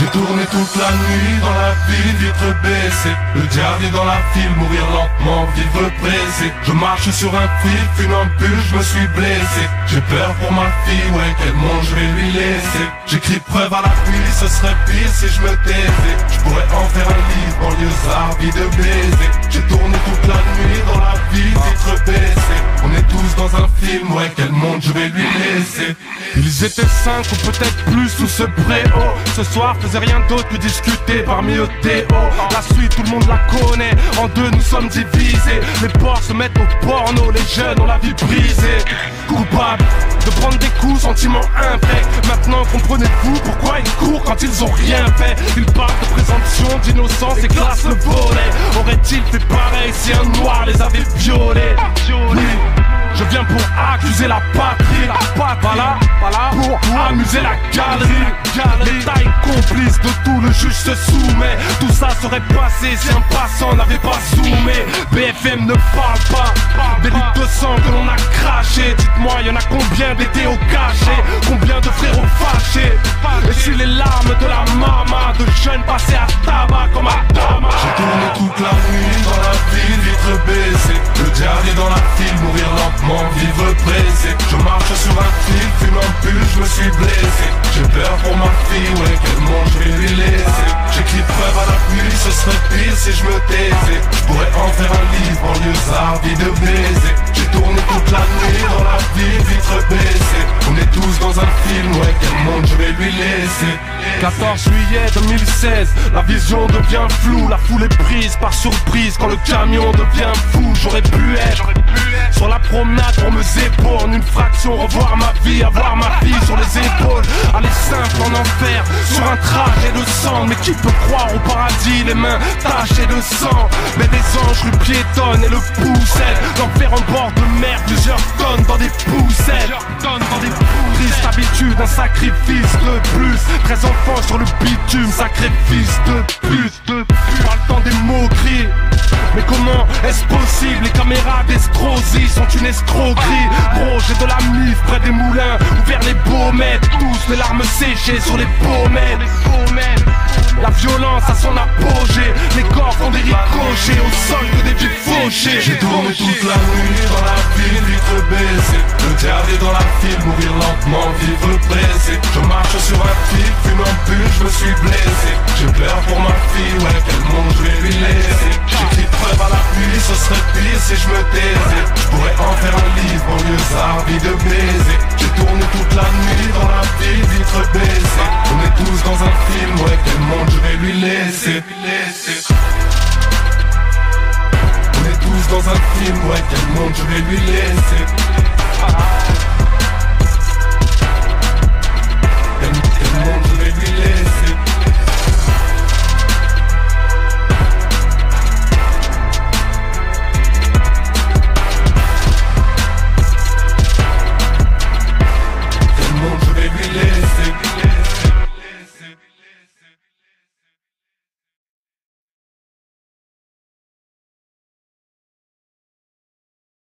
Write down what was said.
J'ai tourné toute la nuit dans la ville, vitre baissée. Le diable est dans la file, mourir lentement, vivre pressé. Je marche sur un fil, funambule, je me suis blessé. J'ai peur pour ma fille, ouais, quel monde je vais lui laisser. J'écris preuve à la pluie, ce serait pire si je me taisais. Je pourrais en faire un livre, banlieusard, vie de baiser. J'ai tourné toute la nuit dans la ville, vitre baissée. On est tous dans un film, ouais, quel monde je vais lui laisser. Ils étaient 5 ou peut-être plus sous ce préau. Ce soir faisait rien d'autre que discuter parmi eux Théo. La suite tout le monde la connaît, en deux nous sommes divisés. Les porcs se mettent au porno, les jeunes ont la vie brisée. Coupables de prendre des coups, sentiments imprecs. Maintenant comprenez-vous pourquoi ils courent quand ils ont rien fait. Ils parlent de présomption d'innocence et classent le volet. Aurait-il fait pareil si un noir les avait violés? Oui. Je viens pour accuser la patrie, pas là pour amuser la galerie. L'État est complice de tout, le juge se soumet. Tout ça serait passé si un passant n'avait pas zoomé. BFM ne parle pas des litres de sang que l'on a craché. Dites-moi, y'en a combien d'étés au cachet? Combien de frérots fâchés? Et si les larmes de la mama, de jeunes passés à tabac comme à Dama. J'ai tourné toute la nuit dans la ville, vitre baissée. Le diable est dans la file, mourir lentement, vivre pressé. Je marche sur un fil, funambule, je me suis blessé. J'ai peur pour ma fille, ouais, quel monde je vais lui laisser. J'écris preuve à la pluie, ce serait pire si je me taisais. Je pourrais en faire un livre, banlieusard, vie de baiser. J'ai tourné toute la nuit dans la ville, vitre baissée. On est tous dans un film, ouais, quel monde je vais lui laisser. 14 juillet 2016, la vision devient floue. La foule est prise par surprise quand le camion devient fou. J'aurais pu être sur la promenade pour me zépo en une fraction, revoir ma vie, avoir ma fille sur les épaules. Aller simple en enfer, sur un trajet de sang. Mais qui peut croire au paradis, les mains tachées de sang? Mais des anges lui piétonnent et le poussent. L'enfer en bord de mer, plusieurs tonnes dans des poussettes. Triste habitude, un sacrifice de plus. 13 enfants sur le bitume, sacrifice de pute. Pas le temps des moqueries. Mais comment est-ce possible? Les caméras d'Estrosi sont une escroquerie. Gros, j'ai de la mif près des moulins ou vers les baumettes. Tous les larmes séchées sur les pommettes. La violence à son apogée. Les corps font des ricochets au sol que des vies fauchées. J'ai tourné toute la nuit dans la ville, vitre baissée. Le diable est dans la file, mourir lentement, vivre pressé. Je marche sur un fil, funambule, je me suis blessé. J'ai peur pour ma fille, ouais, quel monde je vais lui laisser. J'écris preuve à la pluie, ce serait pire si je me taisais. Je pourrais en faire un livre, banlieusard, vie de baiser. J'ai tourné toute la nuit dans la ville, vitre baissée. On est tous dans un film, ouais, quel monde je vais lui laisser. On est tous dans un film, ouais, quel monde je vais lui laisser.